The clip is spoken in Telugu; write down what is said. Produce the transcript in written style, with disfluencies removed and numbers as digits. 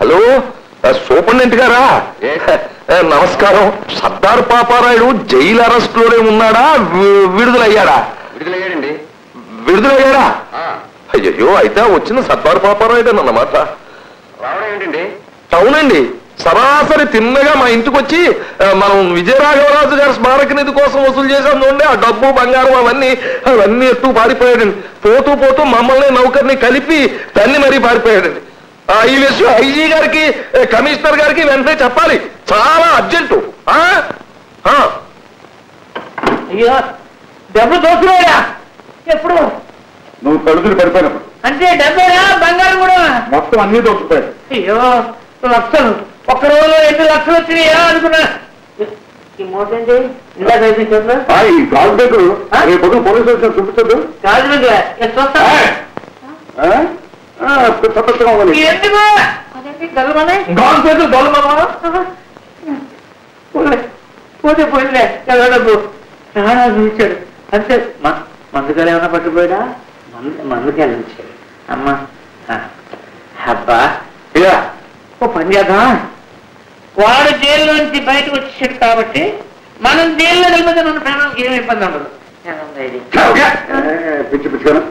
హలో సూపరింటెండెంట్ గారా? నమస్కారం. సర్దార్ పాపారాయుడు జైలు అరెస్ట్ లోనే ఉన్నాడా, విడుదలయ్యాడా? విడుదలయ్యాడండి. విడుదలయ్యాడా? అయ్యో, అయితే వచ్చిన సర్దార్ పాపారాయుడు అన్నమాట. రావడం ఏంటండి? అవునండి, సరాసరి తిన్నగా మా ఇంటికి వచ్చి మనం విజయరాఘవరాజు గారి స్మారక నిధి కోసం వసూలు చేసాం చూడండి, ఆ డబ్బు బంగారం అవన్నీ ఎత్తు పారిపోయాడండి. పోతూ పోతూ మమ్మల్ని నౌకర్ని కలిపి తన్ని మరీ పారిపోయాడండి. ఈ విషయం ఐజీ గారికి, కమిషనర్ గారికి వెంటనే చెప్పాలి, చాలా అర్జెంటు. అయ్యో, డబ్బు దోచుకోడా? ఎప్పుడు? నువ్వు తడుదులు పడిపోయినప్పుడు. అంటే డబ్బేనా, బంగారం కూడా? మొత్తం అన్ని దోచుకుపోయాడు. అయ్యో, లక్షలు ఒక్క రోజులో 8 లక్షలు వచ్చినాయా అనుకున్నా. ఈ మూటండి ఇందాక అయిపోయిందా? ఈ గాజు బెగ్గులు రేపు పోలీసు వచ్చిన చూపించద్దు. గాజు బెగ్గులు ఎందుకు? గాజు బెగ్గులు గొల్లమా? పోతే పోయిందిలే, ఎలా డబ్బు చాలా చూపించాడు అంతే. మందుకాయలు ఏమైనా పట్టుకుపోయాడా? మందుకాయలు ఇచ్చాడు. అమ్మా అబ్బా, ఓ పని చేద్దాం. వాడు జైల్లోంచి బయటకు వచ్చేసాడు కాబట్టి మనం జైల్లో వెళ్ళిపోతే మన ప్రాణానికి ఏమి ఇబ్బంది ఉండదు. పిచ్చి పిచ్చుకోను